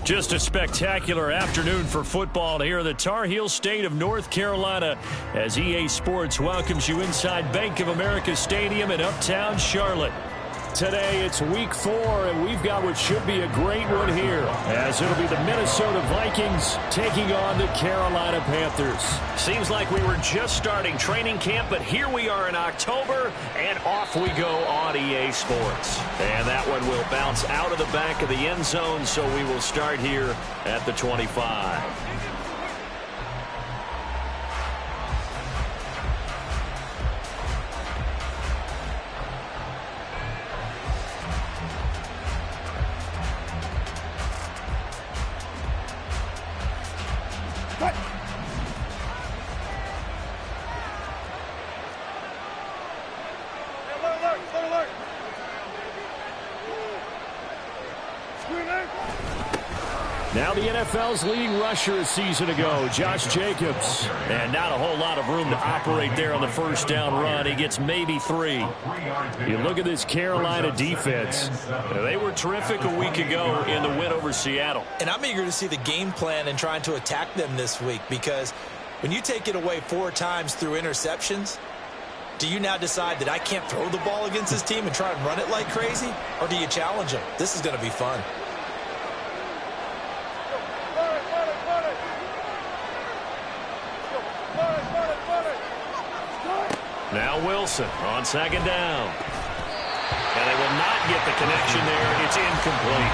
Just a spectacular afternoon for football here in the Tar Heel state of North Carolina as EA Sports welcomes you inside Bank of America Stadium in uptown Charlotte. Today it's week 4, and we've got what should be a great one here, as it'll be the Minnesota Vikings taking on the Carolina Panthers. Seems like we were just starting training camp, but here we are in October, and off we go on EA Sports. And that one will bounce out of the back of the end zone, so we will start here at the 25. Now the NFL's leading rusher a season ago, Josh Jacobs. And not a whole lot of room to operate there on the first down run. He gets maybe 3. You look at this Carolina defense. They were terrific a week ago in the win over Seattle. And I'm eager to see the game plan and trying to attack them this week, because when you take it away 4 times through interceptions, do you now decide that I can't throw the ball against this team and try and run it like crazy? Or do you challenge them? This is going to be fun. Now Wilson on second down. And they will not get the connection there. It's incomplete.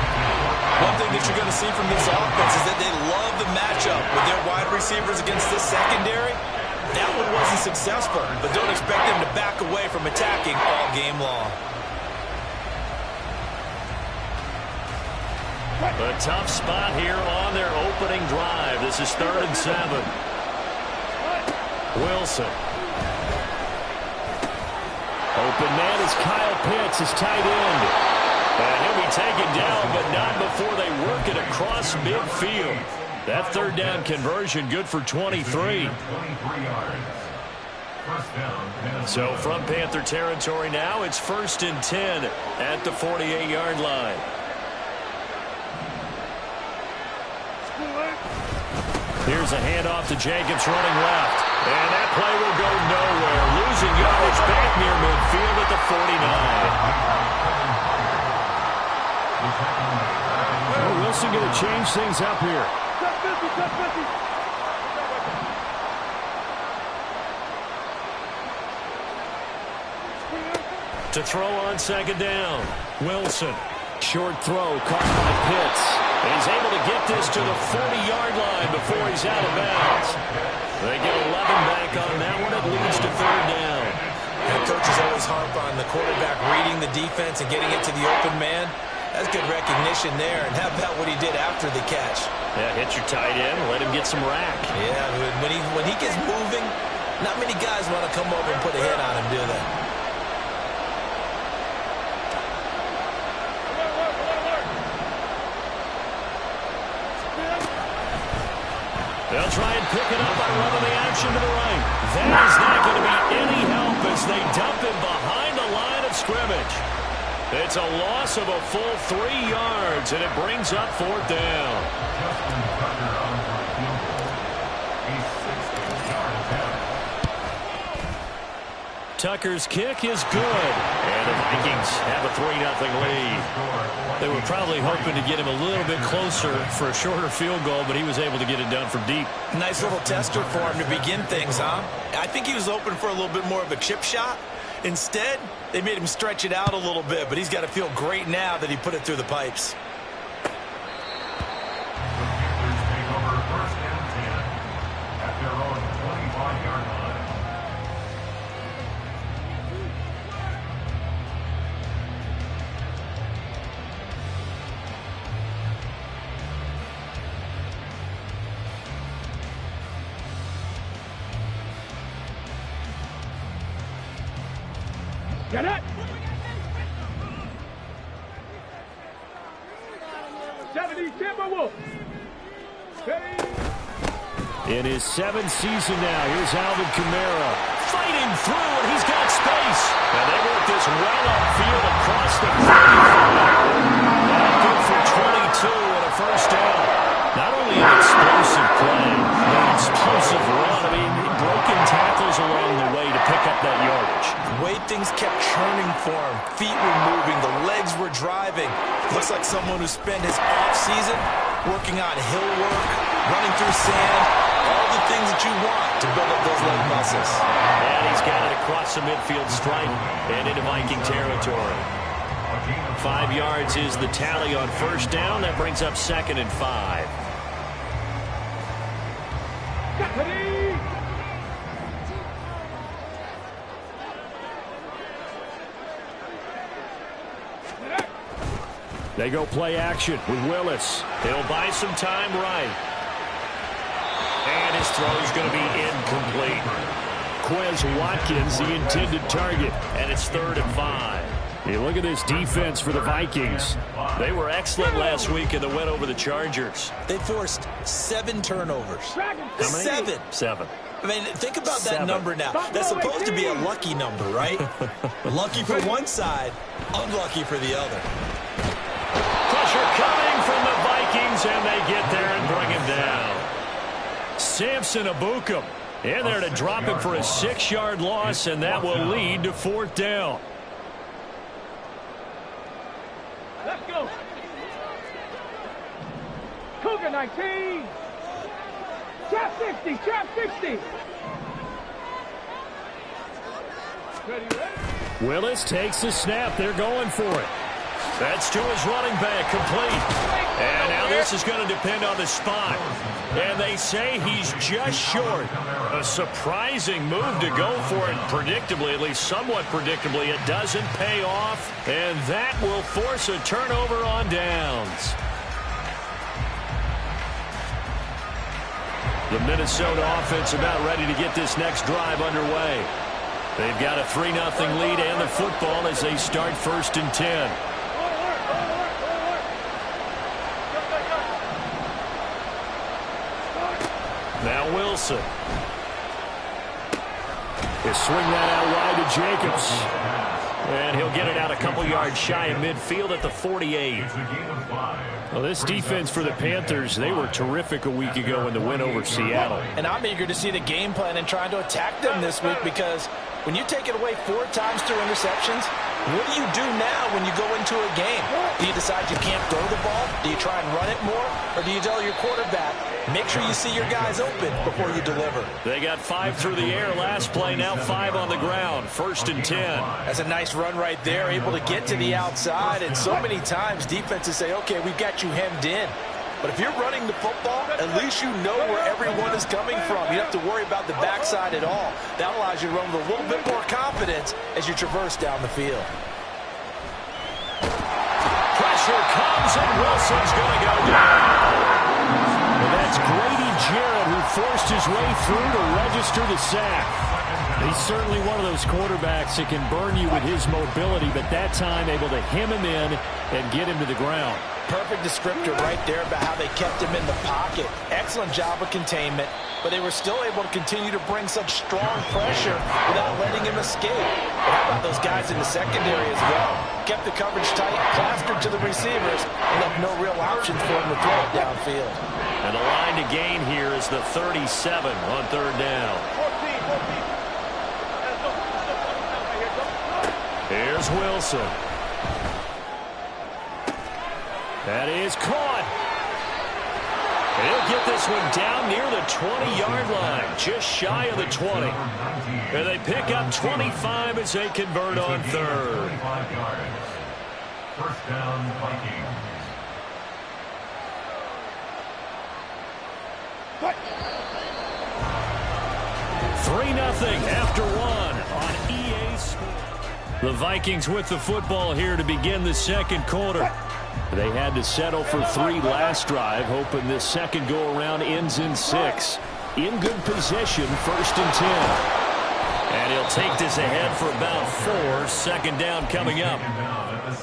One thing that you're going to see from this offense is that they love the matchup with their wide receivers against this secondary. That one wasn't successful, but don't expect them to back away from attacking all game long. A tough spot here on their opening drive. This is 3rd and 7. Wilson. Open man is Kyle Pitts, his tight end. And he'll be taken down, but not before they work it across midfield. That 3rd down conversion good for 23. So from Panther territory now, it's 1st and 10 at the 48-yard line. Here's a handoff to Jacobs running left. And that play will go nowhere. Losing yardage back near midfield at the 49. Well, Wilson going to change things up here. To throw on second down. Wilson. Short throw caught by Pitts. And he's able to get this to the 40-yard line before he's out of bounds. They get 11 back on that one. It leads to 3rd down. And coaches always harp on the quarterback reading the defense and getting it to the open man. That's good recognition there. And how about what he did after the catch? Yeah, hit your tight end, let him get some rack. Yeah, when he gets moving, not many guys want to come over and put a hit on him, do they? They'll try and pick it up by running the action to the right. That is not going to be any help as they dump him behind the line of scrimmage. It's a loss of a full 3 yards, and it brings up 4th down. Tucker's kick is good, and the Vikings have a 3-0 lead. They were probably hoping to get him a little bit closer for a shorter field goal, but he was able to get it done from deep. Nice little tester for him to begin things, huh? I think he was open for a little bit more of a chip shot. Instead, they made him stretch it out a little bit, but he's got to feel great now that he put it through the pipes. Get it! 70 Timberwolves. In his 7th season now, here's Alvin Kamara fighting through, and he's got space. And they work this well upfield across the 35. Good for 22 and a 1st down. things kept churning for him. Feet were moving, the legs were driving. Looks like someone who spent his off-season working on hill work, running through sand, all the things that you want to build up those leg muscles. And he's got it across the midfield stripe and into Viking territory. 5 yards is the tally on first down. That brings up 2nd and 5. They go play action with Willis. He'll buy some time right. And his throw is going to be incomplete. Quez Watkins, the intended target, and it's 3rd and 5. Hey, look at this defense for the Vikings. They were excellent last week in the win over the Chargers. They forced 7 turnovers. How many? 7. I mean, think about that number now. That's supposed to be a lucky number, right? Lucky for one side, unlucky for the other. Pressure coming from the Vikings, and they get there and bring him down. Samson Abukum in there to drop him for a 6-yard loss, and that will lead to 4th down. Let's go. Cougar 19. Trap 60. Trap 60. Ready? Willis takes the snap. They're going for it. That's to his running back, complete. And now this is going to depend on the spot. And they say he's just short. A surprising move to go for it predictably, at least somewhat predictably. It doesn't pay off, and that will force a turnover on downs. The Minnesota offense about ready to get this next drive underway. They've got a 3-0 lead and the football as they start 1st and 10. Now Wilson. He'll swing that out wide to Jacobs. And he'll get it out a couple yards shy of midfield at the 48. Well, this defense for the Panthers, they were terrific a week ago in the win over Seattle. And I'm eager to see the game plan and trying to attack them this week, because when you take it away 4 times through interceptions, what do you do now when you go into a game? Do you decide you can't throw the ball? Do you try and run it more? Or do you tell your quarterback, make sure you see your guys open before you deliver? They got 5 through the air last play, now 5 on the ground. 1st and 10. That's a nice run right there, able to get to the outside. And so many times defenses say, okay, we've got you hemmed in. But if you're running the football, at least you know where everyone is coming from. You don't have to worry about the backside at all. That allows you to run with a little bit more confidence as you traverse down the field. Pressure comes, and Wilson's going to go down. And that's Grady Jarrett who forced his way through to register the sack. He's certainly one of those quarterbacks that can burn you with his mobility, but that time able to hem him in and get him to the ground. Perfect descriptor right there about how they kept him in the pocket. Excellent job of containment, but they were still able to continue to bring such strong pressure without letting him escape. But how about those guys in the secondary as well? Kept the coverage tight, plastered to the receivers, and left no real options for him to throw it downfield. And the line to gain here is the 37 on 3rd down. 14. Here's Wilson. That is caught. He'll get this one down near the 20-yard line, just shy of the 20. And they pick up 25 as they convert on 3rd. 1st down, Vikings. What? 3-0 after 1 on EA Sports. The Vikings with the football here to begin the 2nd quarter. They had to settle for 3 last drive, hoping this second go-around ends in 6. In good position, 1st and 10. And he'll take this ahead for about 4. 2nd down coming up.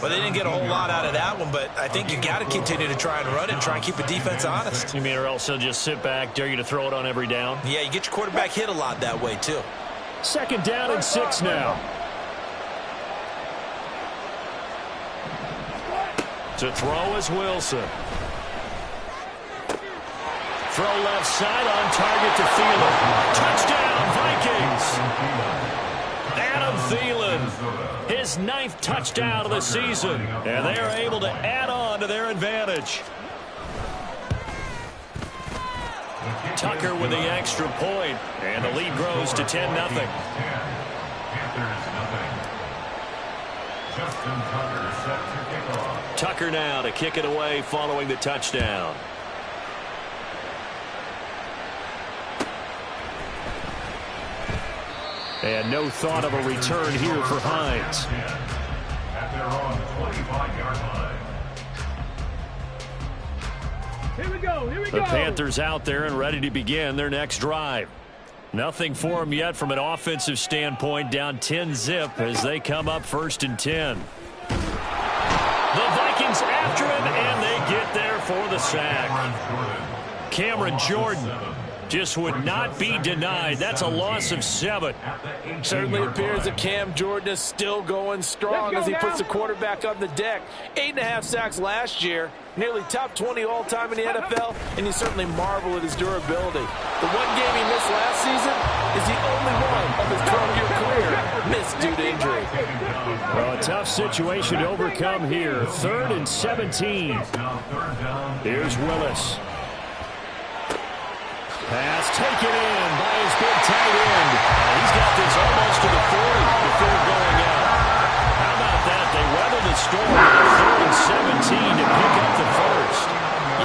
Well, they didn't get a whole lot out of that one, but I think you got to continue to try and run it and try and keep the defense honest. You mean, or else they'll just sit back, dare you to throw it on every down? Yeah, you get your quarterback hit a lot that way, too. 2nd down and 6 now. To throw is Wilson. Throw left side on target to Thielen. Touchdown, Vikings. Adam Thielen Wilson. His 9th touchdown of the season. And they are able to add on to their advantage. Tucker with the extra point, and the lead grows to 10-0. Tucker now to kick it away following the touchdown. And no thought of a return here for Hines. At their own 25-yard line. Here we go. Here we go. The Panthers out there and ready to begin their next drive. Nothing for them yet from an offensive standpoint, down 10-zip as they come up 1st and 10. The Vikings after him, and they get there for the sack. Cameron Jordan just would not be denied. That's a loss of 7. Certainly appears that Cam Jordan is still going strong as he puts the quarterback on the deck. 8.5 sacks last year, nearly top 20 all-time in the NFL, and you certainly marvel at his durability. The one game he missed last season is the only one of his 12-year career missed due to injury. Well, a tough situation to overcome here. 3rd and 17. Here's Willis. Pass taken in by his big tight end. He's got this almost to the 40 before going out. How about that? They weathered the storm with 3rd and 17 to pick up the first.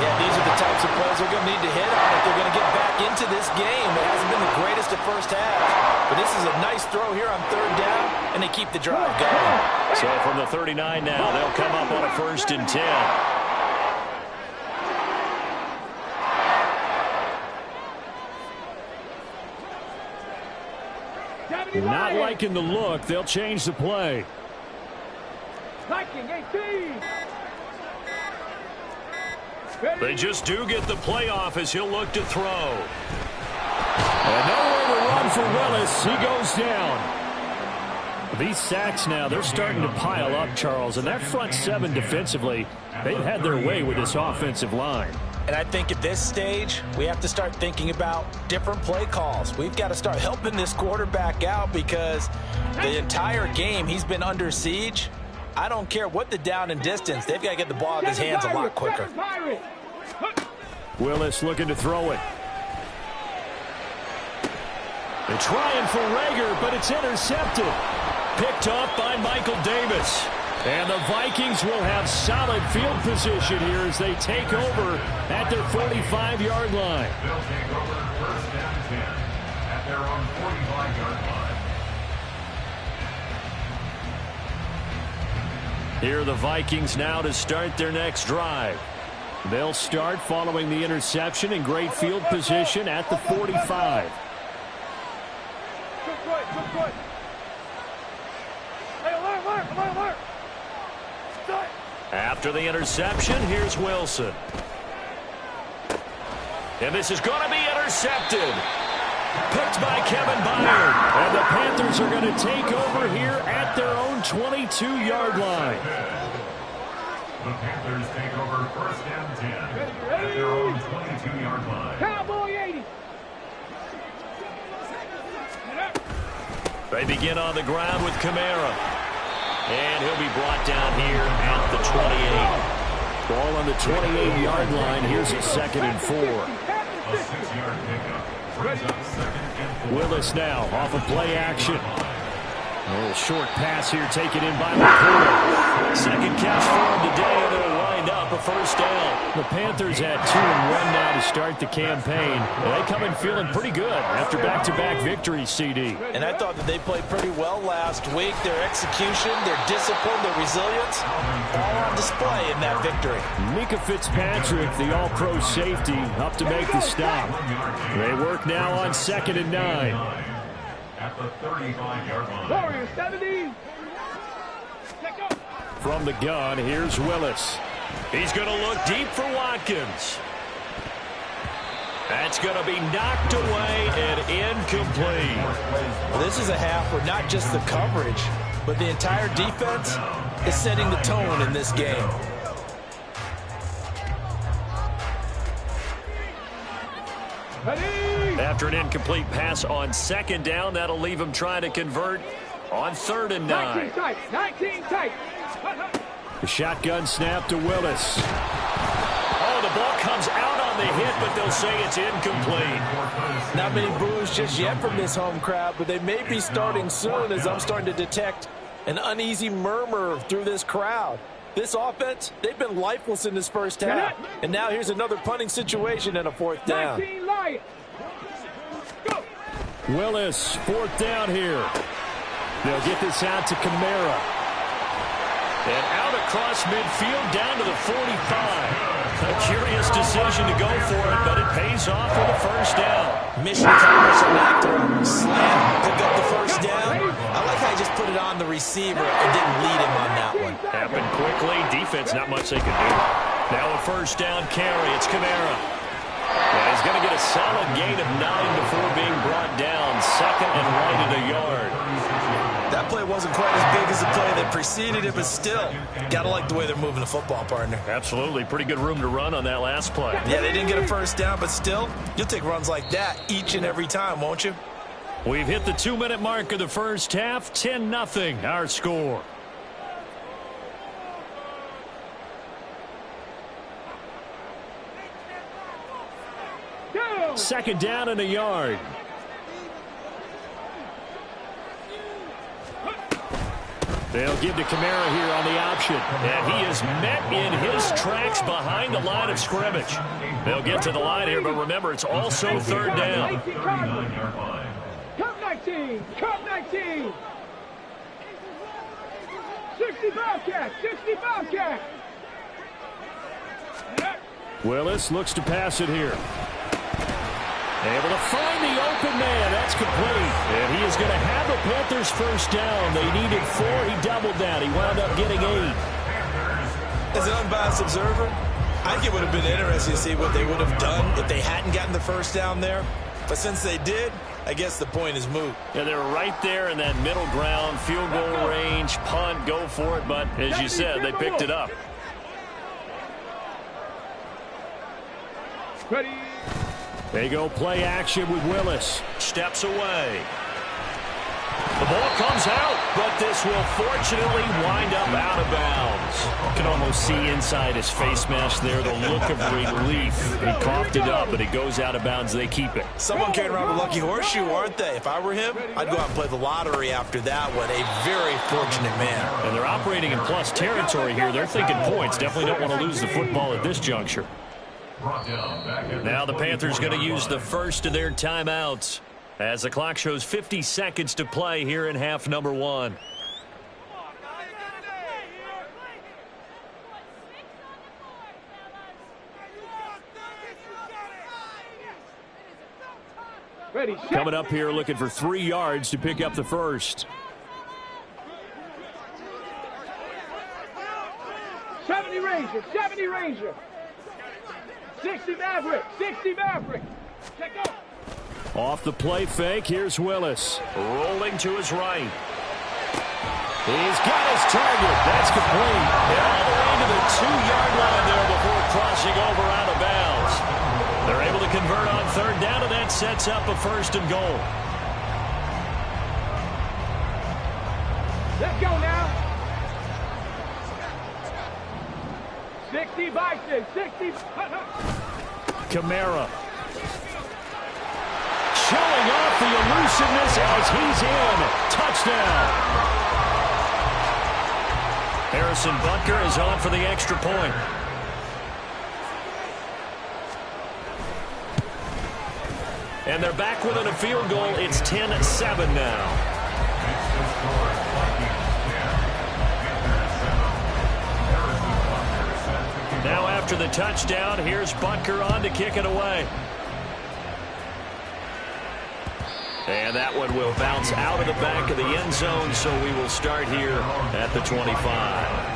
Yeah, these are the types of plays they're going to need to hit on if they're going to get back into this game. It hasn't been the greatest of first half, but this is a nice throw here on 3rd down, and they keep the drive going. So from the 39 now, they'll come up on a 1st and 10. Not liking the look. They'll change the play. Viking 18. They just do get the play off as he'll look to throw. And nowhere to run for Willis. He goes down. These sacks now, they're starting to pile up, Charles. And that front 7 defensively, they've had their way with this offensive line. And I think at this stage, we have to start thinking about different play calls. We've got to start helping this quarterback out because the entire game he's been under siege. I don't care what the down and distance. They've got to get the ball in his hands a lot quicker. Willis looking to throw it. They're trying for Rager, but it's intercepted. Picked off by Michael Davis. And the Vikings will have solid field position here as they take over at their 45-yard line. They'll take over 1st and 10 at their own 45-yard line. Here are the Vikings now to start their next drive. They'll start following the interception in great field position at the 45. After the interception, here's Wilson. And this is going to be intercepted. Picked by Kevin Byard. And the Panthers are going to take over here at their own 22-yard line. The Panthers take over 1st and 10 at their own 22-yard line. Cowboy 80. They begin on the ground with Kamara. And he'll be brought down here at the 28. Ball on the 28-yard line. Here's a 2nd and 4. A 6-yard pickup brings up 2nd and 4. Willis now off of play action. A little short pass here taken in by McCoy. 2nd catch for him today, and it'll wind up a 1st down. The Panthers had 2-1 now to start the campaign. They come in feeling pretty good after back-to-back victories, CD. And I thought that they played pretty well last week. Their execution, their discipline, their resilience, all on display in that victory. Mika Fitzpatrick, the all-pro safety, up to make the stop. They work now on 2nd and 9. At the 35-yard line. Warriors 70. From the gun, here's Willis. He's going to look deep for Watkins. That's going to be knocked away and incomplete. Well, this is a half where not just the coverage, but the entire defense is setting the tone in this game. Ready. After an incomplete pass on 2nd down, that'll leave him trying to convert on 3rd and 19 9. tight. 19 tight. The shotgun snap to Willis. Oh, the ball comes out on the hit, but they'll say it's incomplete. Not many boos just yet from this home crowd, but they may be starting soon as I'm starting to detect an uneasy murmur through this crowd. This offense, they've been lifeless in this first half. And now here's another punting situation and a 4th down. 19 Lions. Go. Willis, 4th down here. They'll get this out to Kamara. And out across midfield down to the 45. A curious decision to go for it, but it pays off for the 1st down. Mission accomplished on that throw. Slam, pick up the 1st down. I like how he just put it on the receiver and didn't lead him on that one. Happened quickly. Defense, not much they could do. Now a 1st down carry. It's Kamara. And he's going to get a solid gain of 9 before being brought down. 2nd and right at a yard. That play wasn't quite as big as the play that preceded it, but still, got to like the way they're moving the football, partner. Absolutely. Pretty good room to run on that last play. Yeah, they didn't get a 1st down, but still, you'll take runs like that each and every time, won't you? We've hit the 2-minute mark of the first half. 10-0 our score. Go. 2nd down and a yard. They'll give to Kamara here on the option. And he is met in his tracks behind the line of scrimmage. They'll get to the line here, but remember, it's also 3rd down. Come 19. Come 19. 65 cat. 65 cat. Willis looks to pass it here. Able to find the open man. That's complete. And he is going to have the Panthers 1st down. They needed 4. He doubled that. He wound up getting 8. As an unbiased observer, I think it would have been interesting to see what they would have done if they hadn't gotten the 1st down there. But since they did, I guess the point is moot. Yeah, they were right there in that middle ground, field goal range, punt, go for it. But as you said, they picked it up. Ready. They go play action with Willis. Steps away. The ball comes out, but this will fortunately wind up out of bounds. You can almost see inside his face mask there the look of relief. He coughed it up, but it goes out of bounds. They keep it. Someone carrying around a lucky horseshoe, aren't they? If I were him, I'd go out and play the lottery after that one. A very fortunate man. And they're operating in plus territory here. They're thinking points. Definitely don't want to lose the football at this juncture. Now the Panthers going to use the first of their timeouts as the clock shows 50 seconds to play here in half number 1. Ready. Coming up here looking for 3 yards to pick up the first. 70 Ranger. 70 Ranger. 60 Maverick. 60 Maverick. Check out. Off the play fake, here's Willis. Rolling to his right. He's got his target. That's complete. And all the way to the 2-yard line there before crossing over out of bounds. They're able to convert on 3rd down, and that sets up a 1st and goal. Let's go now. 60 Vikings. 60. Kamara. Showing off the elusiveness as he's in. Touchdown. Harrison Butker is on for the extra point. And they're back within a field goal. It's 10-7 now. Now after the touchdown, here's Butker on to kick it away. And that one will bounce out of the back of the end zone, so we will start here at the 25.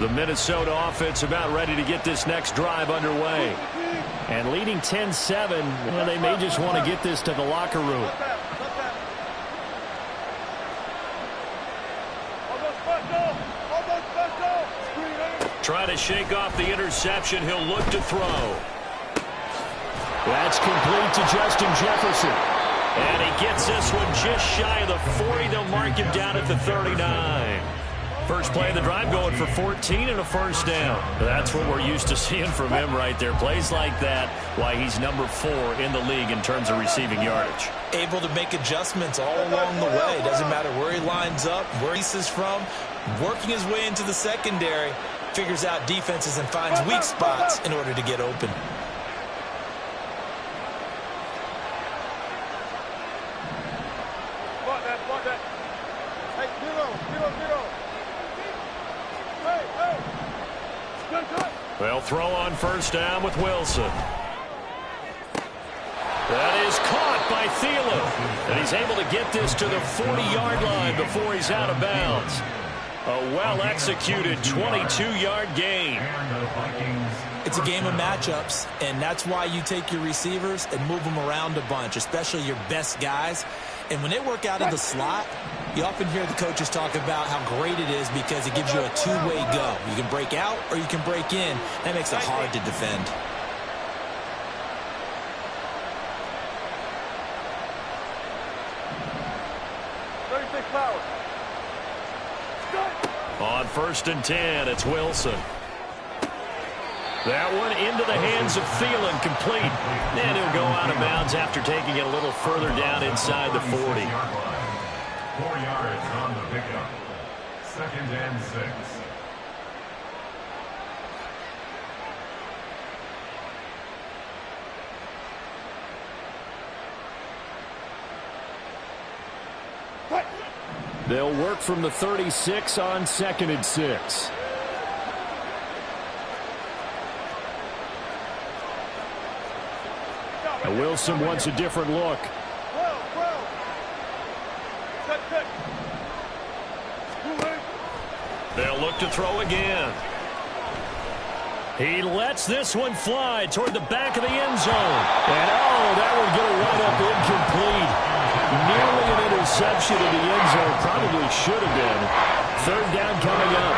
The Minnesota offense about ready to get this next drive underway. And leading 10-7, well, they may just want to get this to the locker room. to shake off the interception. He'll look to throw. That's complete to Justin Jefferson. And he gets this one just shy of the 40. They'll mark him down at the 39. First play of the drive going for 14 and a first down. That's what we're used to seeing from him right there. Plays like that, why he's number 4 in the league in terms of receiving yardage. Able to make adjustments all along the way. Doesn't matter where he lines up, where he is from. Working his way into the secondary. Figures out defenses and finds weak spots in order to get open. They'll throw on first down with Wilson. That is caught by Thielen. And he's able to get this to the 40-yard line before he's out of bounds. A well-executed 22-yard gain. It's a game of matchups, and that's why you take your receivers and move them around a bunch, especially your best guys. And when they work out of the slot, you often hear the coaches talk about how great it is because it gives you a two-way go. You can break out or you can break in. That makes it hard to defend. On first and 10, it's Wilson. That one into the hands of Thielen, complete. And he'll go out of bounds after taking it a little further down inside the 40. 4 yards on the pickup. Second and 6. They'll work from the 36 on second and 6. And Wilson wants a different look. They'll look to throw again. He lets this one fly toward the back of the end zone. And oh, that one going to wind up incomplete. Nearly an interception in the end zone. Probably should have been. Third down coming up.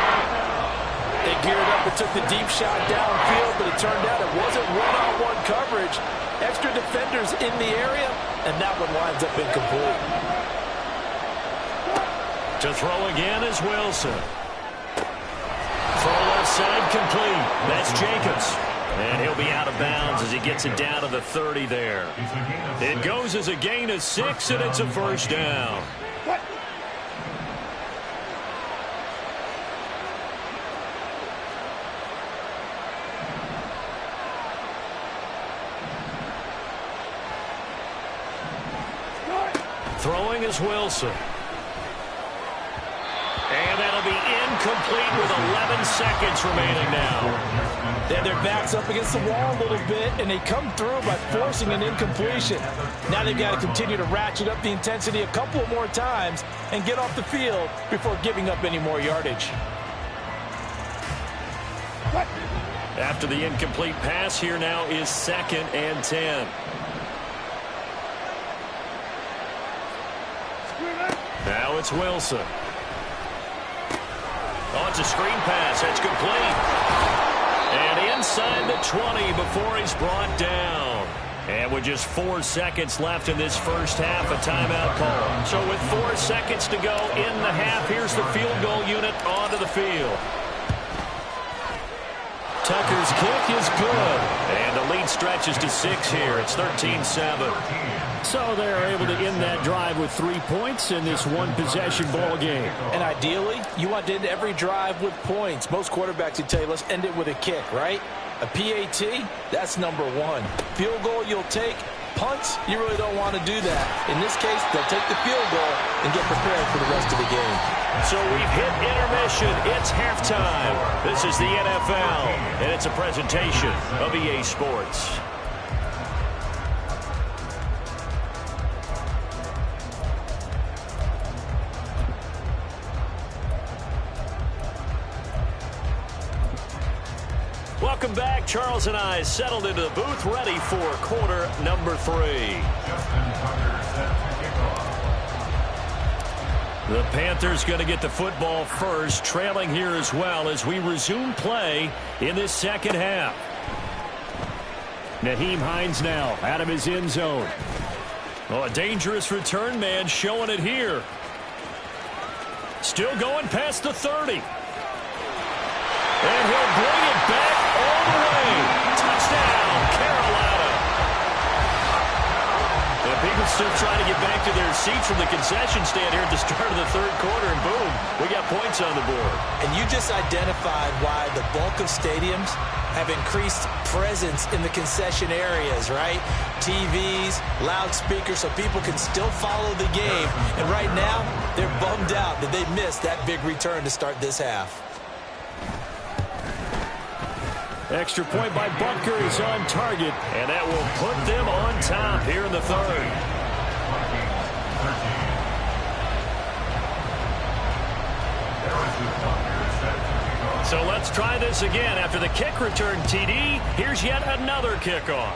They geared up and took the deep shot downfield, but it turned out it wasn't one-on-one coverage. Extra defenders in the area, and that one winds up incomplete. To throw again is Wilson. Throw left side complete. That's Jacobs. And he'll be out of bounds as he gets it down to the 30 there. It goes as a gain of 6, and it's a first down. Throwing is Wilson. And that'll be incomplete with 11 seconds remaining now. They have their backs up against the wall a little bit, and they come through by forcing an incompletion. Now they've got to continue to ratchet up the intensity a couple more times and get off the field before giving up any more yardage. After the incomplete pass, here now is second and 10. Now it's Wilson. Oh, it's a screen pass. That's complete. And inside the 20 before he's brought down. And with just 4 seconds left in this first half, a timeout call. So with 4 seconds to go in the half, here's the field goal unit onto the field. Tucker's kick is good. And the lead stretches to 6 here. It's 13-7. So they're able to end that drive with 3 points in this one-possession ball game. And ideally, you want to end every drive with points. Most quarterbacks would tell you, let's end it with a kick, right? A PAT, that's number 1. Field goal you'll take. Punts, you really don't want to do that. In this case, they'll take the field goal and get prepared for the rest of the game. So we've hit intermission. It's halftime. This is the NFL, and it's a presentation of EA Sports. Welcome back. Charles and I settled into the booth, ready for quarter number 3. The Panthers going to get the football first, trailing here as well as we resume play in this second half. Nyheim Hines now out of his end zone. Oh, a dangerous return man showing it here. Still going past the 30. And he'll bring it back all the way. Touchdown, Carolina. And people still trying to get back to their seats from the concession stand here at the start of the third quarter, and boom, we got points on the board. And you just identified why the bulk of stadiums have increased presence in the concession areas, right? TVs, loudspeakers, so people can still follow the game. And right now, they're bummed out that they missed that big return to start this half. Extra point by Butker is on target, and that will put them on top here in the third. So let's try this again. After the kick return, TD, here's yet another kickoff.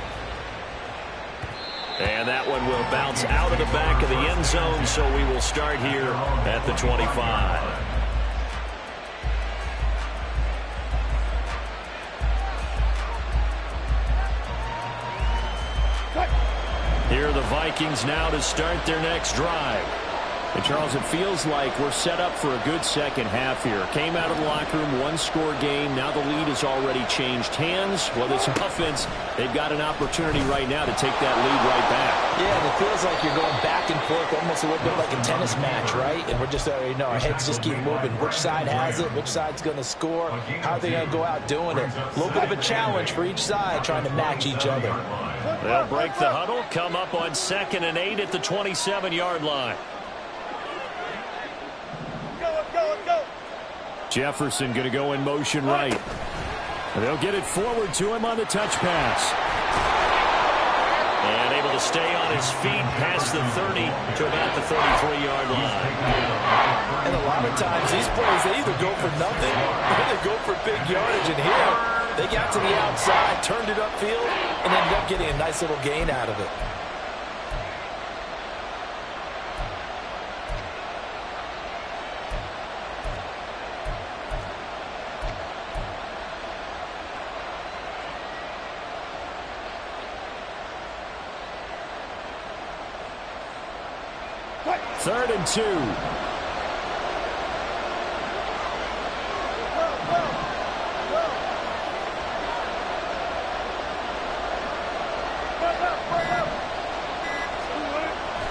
And that one will bounce out of the back of the end zone, so we will start here at the 25. Here are the Vikings now to start their next drive. And, Charles, it feels like we're set up for a good second half here. Came out of the locker room, one-score game. Now the lead has already changed hands. Well, this offense, they've got an opportunity right now to take that lead right back. Yeah, and it feels like you're going back and forth, almost a little bit like a tennis match, right? And we're just already know our heads just keep moving. Which side has it? Which side's going to score? How are they going to go out doing it? A little bit of a challenge for each side, trying to match each other. They'll break the huddle, come up on 2nd and 8 at the 27-yard line. Jefferson going to go in motion right. They'll get it forward to him on the touch pass. And able to stay on his feet past the 30 to about the 33-yard line. And a lot of times these plays, they either go for nothing or they go for big yardage. And here, they got to the outside, turned it upfield, and ended up getting a nice little gain out of it. Third and 2.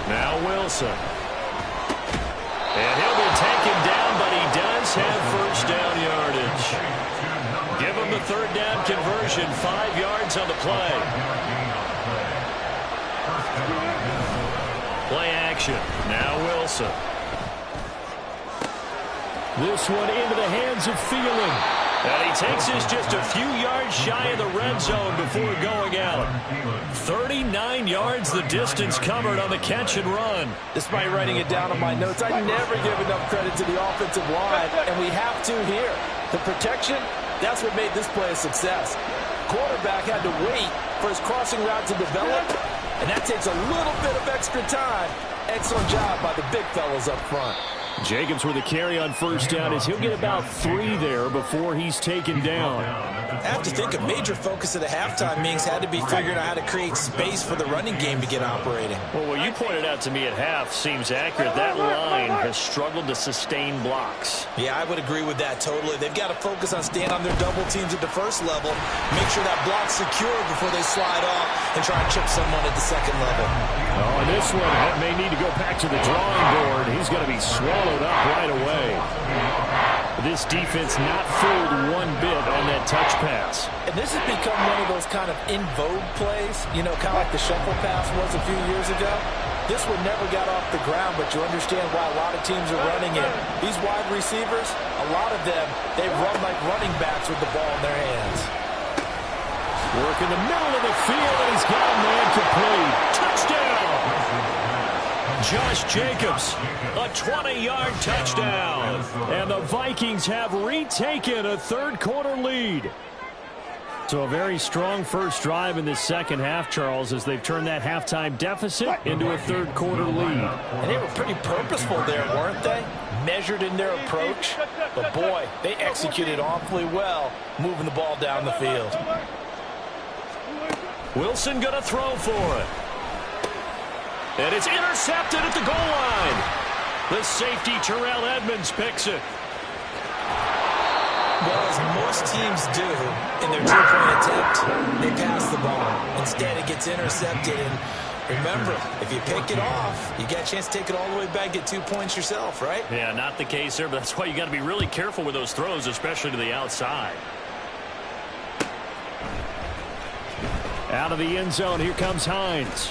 Now Wilson. And he'll be taken down, but he does have first down yardage. Give him the third down conversion, 5 yards on the play. Play action. Now Wilson. This one into the hands of Thielen. And he takes this just a few yards shy of the red zone before going out. 39 yards the distance covered on the catch and run. Despite writing it down on my notes, I never give enough credit to the offensive line, and we have to here. The protection, that's what made this play a success. Quarterback had to wait for his crossing route to develop, and that takes a little bit of extra time. Excellent job by the big fellas up front. Jacobs with a carry on first down as he'll get about 3 there before he's taken down. I have to think a major focus of the halftime meetings had to be figuring out how to create space for the running game to get operating. Well, what you pointed out to me at half seems accurate. That line has struggled to sustain blocks. Yeah, I would agree with that totally. They've got to focus on staying on their double teams at the first level, make sure that block's secure before they slide off and try and chip someone at the second level. Oh, and this one may need to go back to the drawing board. He's going to be swallowed up right away. This defense not fooled one bit on that touch pass. And this has become one of those kind of in vogue plays, you know, kind of like the shuffle pass was a few years ago. This one never got off the ground, but you understand why a lot of teams are running it. These wide receivers, a lot of them, they run like running backs with the ball in their hands. Work in the middle of the field, and he's got a man complete. Touchdown! Josh Jacobs, a 20-yard touchdown. And the Vikings have retaken a third-quarter lead. So a very strong first drive in this second half, Charles, as they've turned that halftime deficit into a third-quarter lead. And they were pretty purposeful there, weren't they? Measured in their approach. But, boy, they executed awfully well moving the ball down the field. Wilson going to throw for it. And it's intercepted at the goal line. The safety, Terrell Edmonds, picks it. Well, as most teams do in their two-point attempt, they pass the ball. Instead, it gets intercepted. And remember, if you pick it off, you got a chance to take it all the way back, get 2 points yourself, right? Yeah, not the case there, but that's why you got to be really careful with those throws, especially to the outside. Out of the end zone, here comes Hines.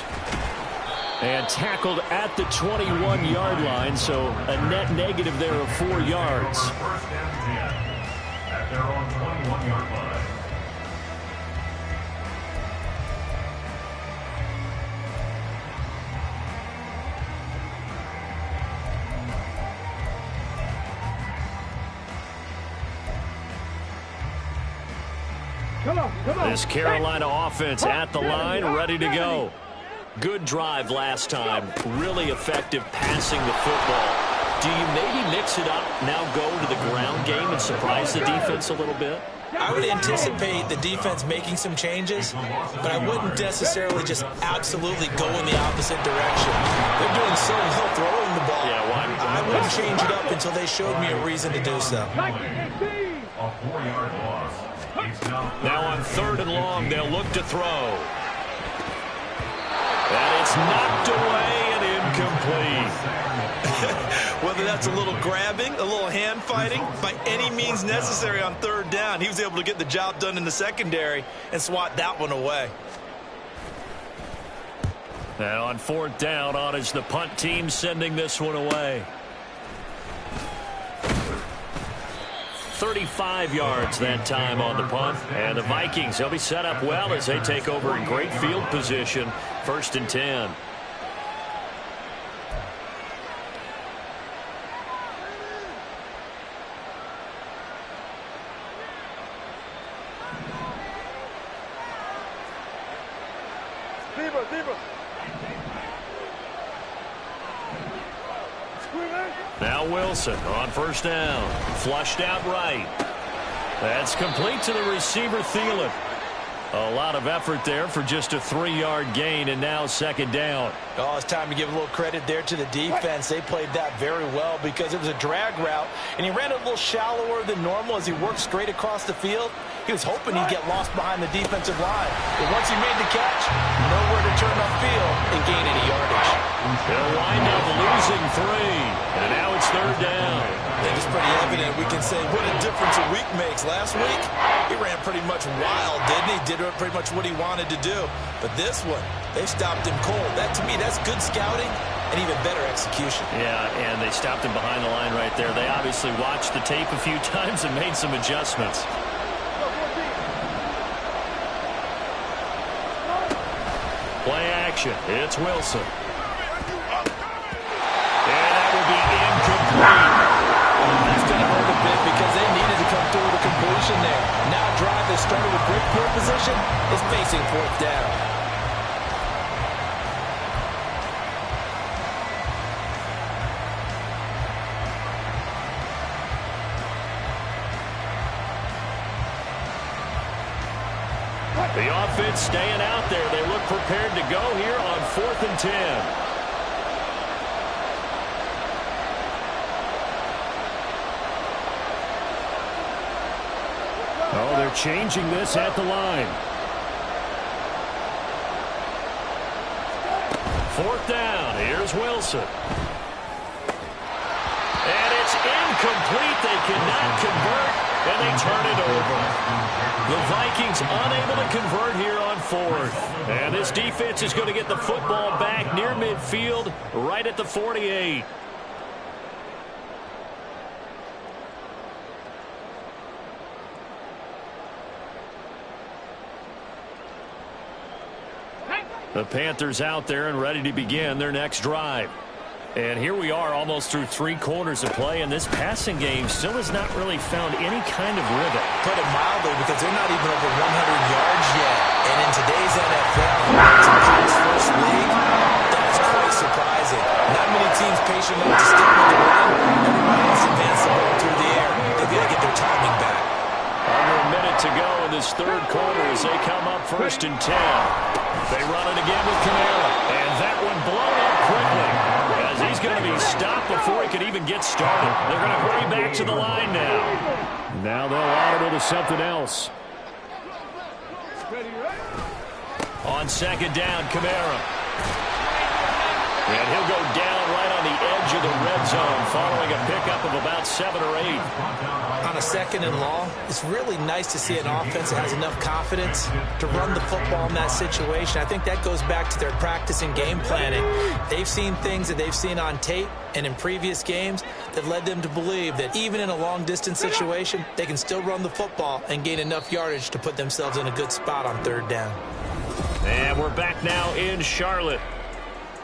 And tackled at the 21-yard line, so a net negative there of 4 yards. First and 10 at their own 21-yard line. Come on. This Carolina offense at the line, ready to go. Good drive last time. Really effective passing the football. Do you maybe mix it up, now go to the ground game and surprise the defense a little bit? I would anticipate the defense making some changes, but I wouldn't necessarily just absolutely go in the opposite direction. They're doing so well throwing the ball. Yeah, well, I wouldn't change it up until they showed me a reason to do so. A 4-yard loss. Now on 3rd and long, they'll look to throw. And it's knocked away and incomplete. Whether that's a little grabbing, a little hand fighting, by any means necessary on 3rd down, he was able to get the job done in the secondary and swat that one away. Now on 4th down, on is the punt team sending this one away. 35 yards that time on the punt. And the Vikings, they'll be set up well as they take over in great field position. 1st and 10. Now Wilson on 1st down. Flushed out right. That's complete to the receiver, Thielen. A lot of effort there for just a 3-yard gain, and now 2nd down. Oh, it's time to give a little credit there to the defense. They played that very well because it was a drag route, and he ran a little shallower than normal as he worked straight across the field. He was hoping he'd get lost behind the defensive line. But once he made the catch, nowhere to turn upfield and gain any yardage. They'll wind up losing 3, and now it's 3rd down. It's pretty evident. We can say what a difference a week makes. Last week, he ran pretty much wild, didn't he? Did pretty much what he wanted to do. But this one, they stopped him cold. That, to me, that's good scouting and even better execution. Yeah, and they stopped him behind the line right there. They obviously watched the tape a few times and made some adjustments. Play action. It's Wilson. And that will be incomplete. That's going to hurt a bit because they needed to come through with a completion there. Now a drive that started with great field position is facing 4th down. The offense staying out there. They look prepared to go here on 4th and 10. Oh, they're changing this at the line. 4th down. Here's Wilson. And it's incomplete. They cannot convert, and they turn it over. The Vikings unable to convert here on 4th. And this defense is going to get the football back near midfield, right at the 48. The Panthers out there and ready to begin their next drive. And here we are almost through 3 quarters of play, and this passing game still has not really found any kind of rhythm. Put it mildly, because they're not even over 100 yards yet. And in today's NFL, it's a pass-first league. That's quite surprising. Not many teams patient enough to stick with the run. Everybody wants to advance the ball through the air. They've got to get their timing back. Under a minute to go in this 3rd quarter as they come up 1st and 10. They run it again with Kamara, and that one blown up quickly as he's going to be stopped before he could even get started. They're going to hurry back to the line now. Now they'll audible to something else. On 2nd down, Kamara. And he'll go down right on the edge of the red zone following a pickup of about 7 or 8. On a 2nd and long, it's really nice to see an offense that has enough confidence to run the football in that situation. I think that goes back to their practice and game planning. They've seen things that they've seen on tape and in previous games that led them to believe that even in a long-distance situation, they can still run the football and gain enough yardage to put themselves in a good spot on 3rd down. And we're back now in Charlotte.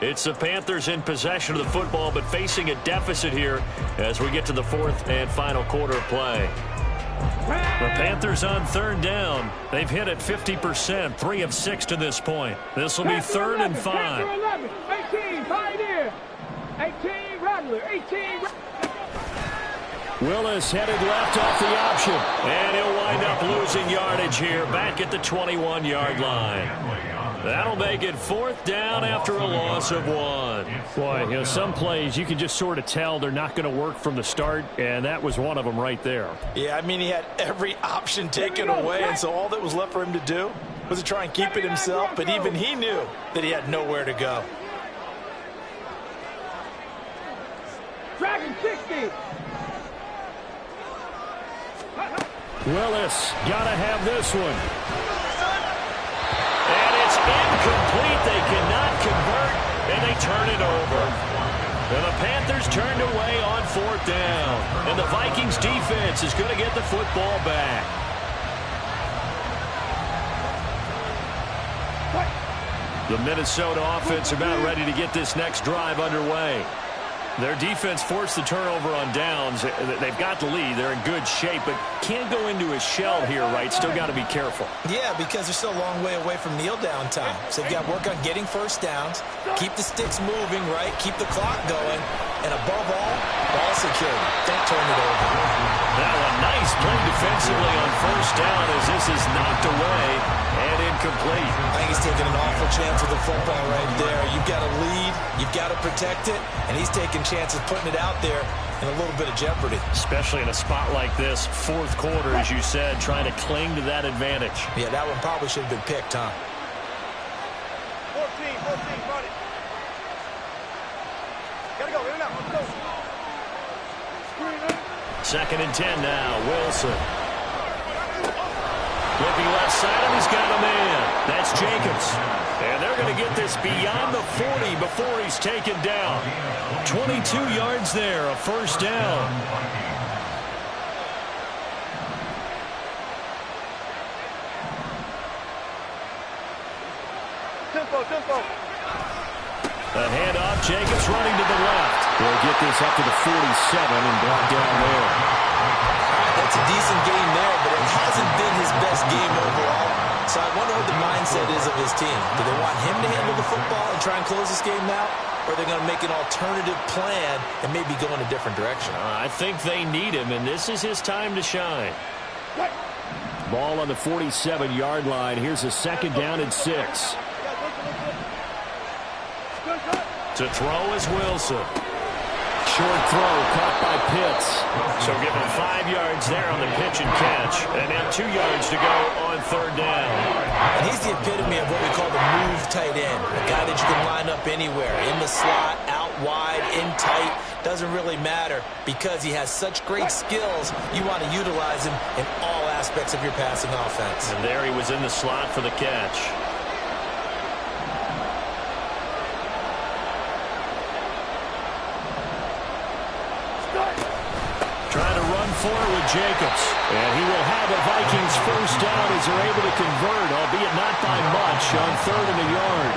It's the Panthers in possession of the football, but facing a deficit here as we get to the 4th and final quarter of play. The Panthers on 3rd down. They've hit it 50%, 3 of 6 to this point. This will be 3rd and 5. 18, Pioneer. 18, Rattler. 18. Willis headed left off the option, and he'll wind up losing yardage here back at the 21-yard line. That'll make it 4th down after a loss of 1. Boy, some plays you can just sort of tell they're not going to work from the start, and that was one of them right there. Yeah, I mean, he had every option taken away, and so all that was left for him to do was to try and keep it himself, but even he knew that he had nowhere to go. Dragon 60. Willis got to have this one. And it's incomplete. They cannot convert, and they turn it over. And the Panthers turned away on 4th down. And the Vikings defense is going to get the football back. The Minnesota offense about ready to get this next drive underway. Their defense forced the turnover on downs. They've got the lead. They're in good shape, but can't go into a shell here, right? Still got to be careful. Yeah, because they're still a long way away from kneel down time. So they've got to work on getting 1st downs, keep the sticks moving, right? Keep the clock going, and above all, ball security. Don't turn it over. Now a nice play defensively on 1st down as this is knocked away and incomplete. I think he's taking an awful chance with the football right there. You've got to lead, you've got to protect it, and he's taking chances putting it out there in a little bit of jeopardy. Especially in a spot like this, 4th quarter, as you said, trying to cling to that advantage. Yeah, that one probably should have been picked, huh? 14, run it. Gotta go, in and out, let's go. 2nd and 10 now, Wilson. Looking left side, and he's got a man. That's Jacobs. And they're going to get this beyond the 40 before he's taken down. 22 yards there, a 1st down. Tempo. A handoff, Jacobs running to the left. They'll get this up to the 47 and brought down there. That's a decent game there, but it hasn't been his best game overall. So I wonder what the mindset is of his team. Do they want him to handle the football and try and close this game out? Or are they going to make an alternative plan and maybe go in a different direction? I think they need him, and this is his time to shine. Ball on the 47-yard line. Here's a 2nd down and 6. To throw is Wilson. Short throw caught by Pitts. So give him 5 yards there on the pitch and catch. And now 2 yards to go on 3rd down. And he's the epitome of what we call the move tight end. A guy that you can line up anywhere. In the slot, out wide, in tight. Doesn't really matter because he has such great skills. You want to utilize him in all aspects of your passing offense. And there he was in the slot for the catch. Trying to run for it with Jacobs. And he will have a Vikings 1st down as they're able to convert, albeit not by much, on 3rd and a yard.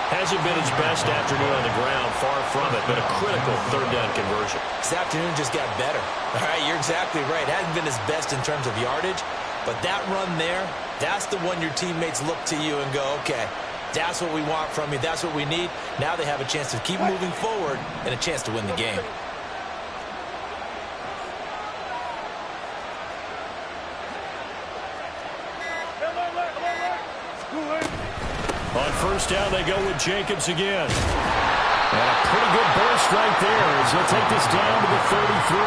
Hasn't been his best afternoon on the ground, far from it, but a critical third down conversion. This afternoon just got better. All right, you're exactly right. Hasn't been his best in terms of yardage, but that run there, that's the one your teammates look to you and go, okay, that's what we want from you. That's what we need. Now they have a chance to keep moving forward and a chance to win the game. On first down, they go with Jacobs again. And a pretty good burst right there as he'll take this down to the 33.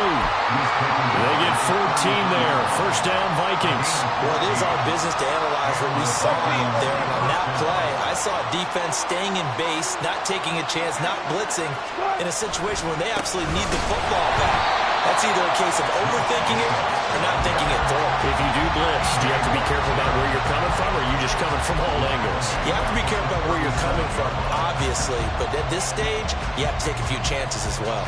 They get 14 there. First down, Vikings. Well, it is our business to analyze what we saw out there. And on that play, I saw a defense staying in base, not taking a chance, not blitzing in a situation where they absolutely need the football back. That's either a case of overthinking it or not thinking it through. If you do blitz, do you have to be careful about where you're coming from, or are you just coming from all angles? You have to be careful about where you're coming from, obviously. But at this stage, you have to take a few chances as well.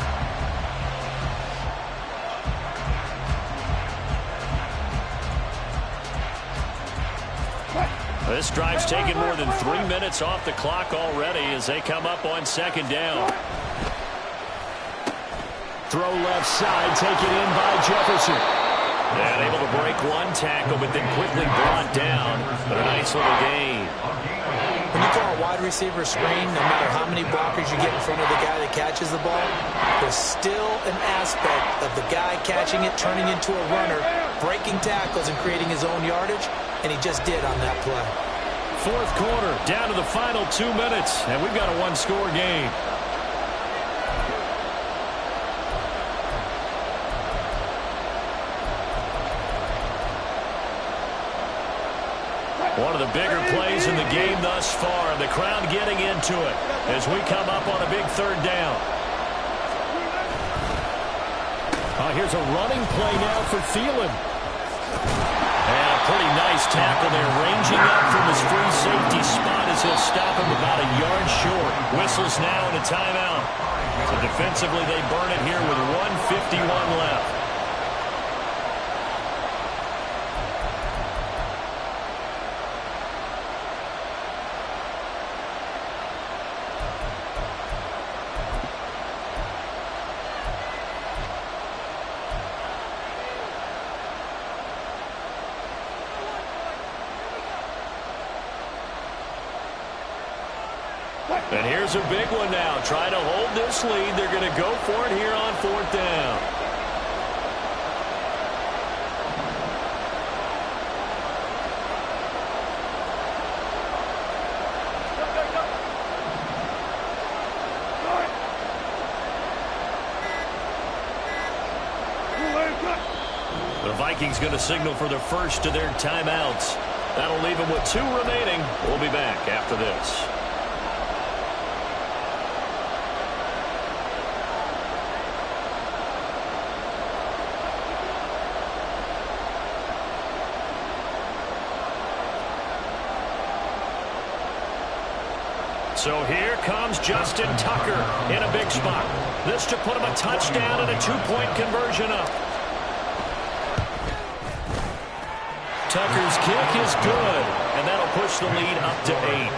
This drive's taken more than 3 minutes off the clock already as they come up on second down. Throw left side, taken in by Jefferson. And able to break one tackle, but then quickly brought down. But a nice little gain. When you call a wide receiver screen, no matter how many blockers you get in front of the guy that catches the ball, there's still an aspect of the guy catching it, turning into a runner, breaking tackles and creating his own yardage, and he just did on that play. Fourth quarter, down to the final 2 minutes, and we've got a one-score game. One of the bigger plays in the game thus far. The crowd getting into it as we come up on a big third down. Here's a running play now for Thielen. And a pretty nice tackle there, ranging up from his free safety spot as he'll stop him about a yard short. Whistles now and a timeout. So defensively they burn it here with 1:51 left. And here's a big one now. Trying to hold this lead. They're going to go for it here on fourth down. The Vikings going to signal for the first of their timeouts. That'll leave them with 2 remaining. We'll be back after this. So here comes Justin Tucker in a big spot. This to put him a touchdown and a 2-point conversion up. Tucker's kick is good, and that'll push the lead up to 8.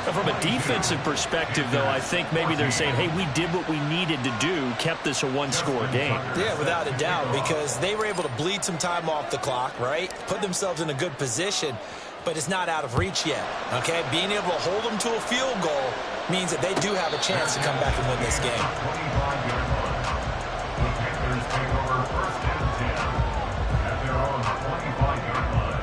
But from a defensive perspective, though, I think maybe they're saying, hey, we did what we needed to do, kept this a one-score game. Yeah, without a doubt, because they were able to bleed some time off the clock, right? Put themselves in a good position, but it's not out of reach yet, okay? Being able to hold them to a field goal means that they do have a chance to come back and win this game. The Panthers take over first and 10 at their own 25-yard line.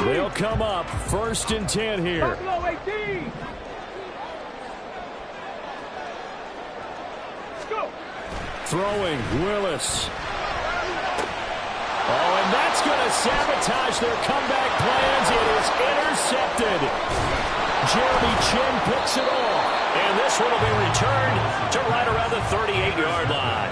They'll come up first and 10 here. Buffalo 18. Throwing, Willis. Oh, and that's going to sabotage their comeback plans. It is intercepted. Jeremy Chin picks it off. And this one will be returned to right around the 38-yard line.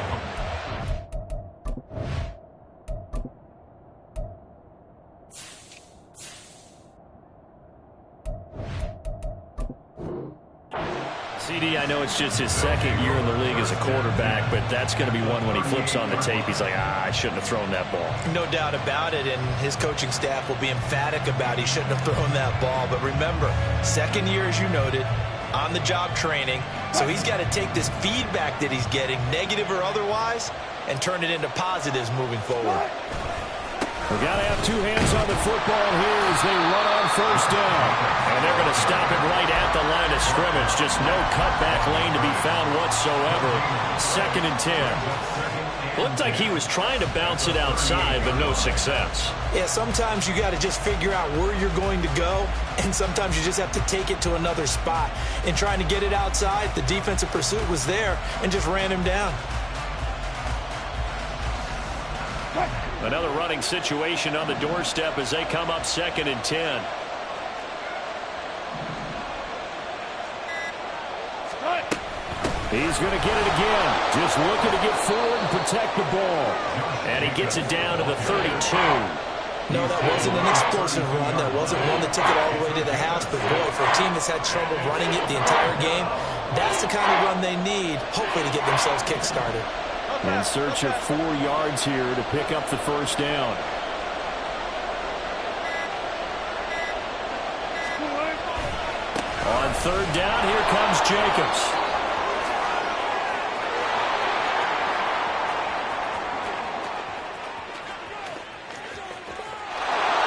CD Brady, I know it's just his second year in the league as a quarterback, but that's going to be one when he flips on the tape. He's like, I shouldn't have thrown that ball. No doubt about it, and his coaching staff will be emphatic about he shouldn't have thrown that ball. But remember, second year, as you noted, on-the-job training. So he's got to take this feedback that he's getting, negative or otherwise, and turn it into positives moving forward. We've got to have two hands on the football here as they run on first down. And they're going to stop it right at the line of scrimmage. Just no cutback lane to be found whatsoever. 2nd and 10. Looked like he was trying to bounce it outside, but no success. Yeah, sometimes you got to just figure out where you're going to go, and sometimes you just have to take it to another spot. In trying to get it outside, the defensive pursuit was there and just ran him down. Another running situation on the doorstep as they come up 2nd and 10. He's going to get it again. Just looking to get forward and protect the ball. And he gets it down to the 32. No, that wasn't an explosive run. That wasn't one that took it all the way to the house. But, boy, for a team that's had trouble running it the entire game, that's the kind of run they need, hopefully, to get themselves kick-started. In search of 4 yards here to pick up the first down. On 3rd down, here comes Jacobs.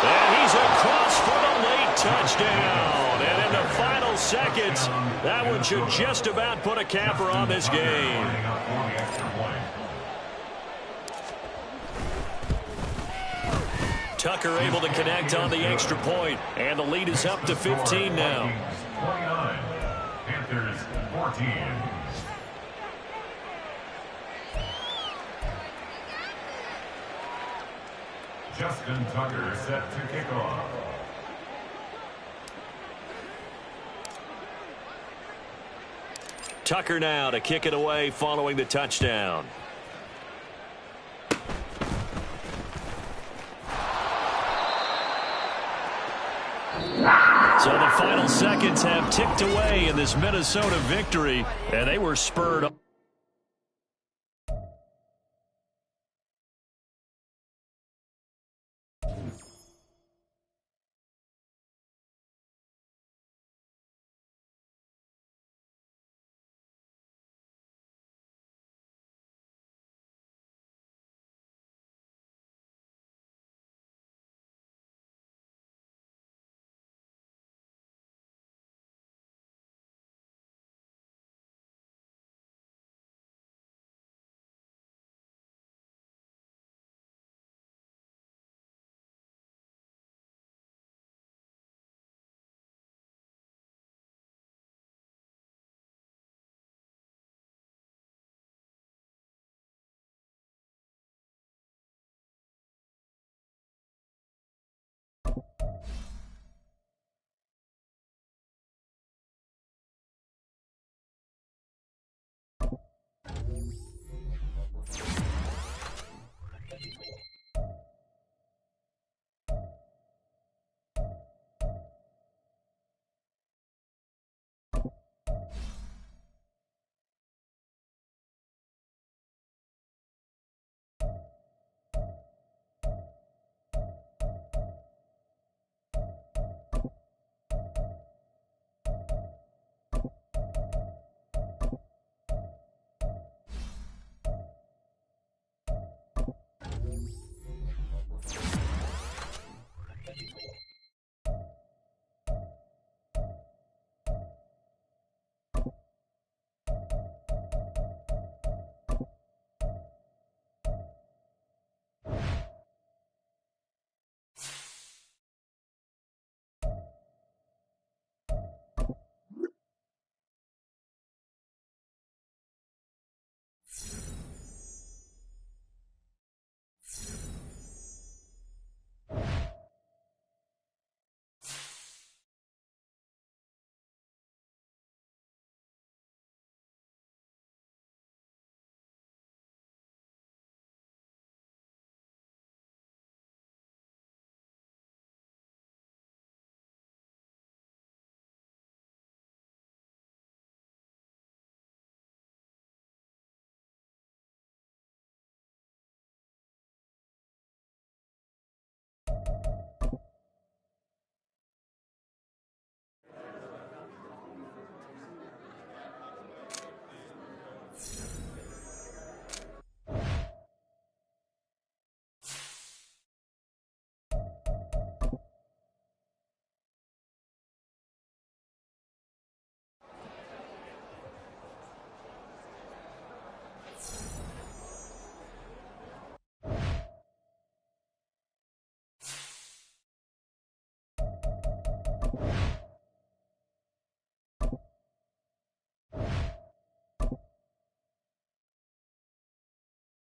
And he's across for the late touchdown. And in the final seconds, that one should just about put a capper on this game. Tucker able to connect on the extra point, and the lead is up to 15 now. 29, Panthers 14. Justin Tucker set to kick off. Tucker now to kick it away following the touchdown. So the final seconds have ticked away in this Minnesota victory, and they were spurred up. it.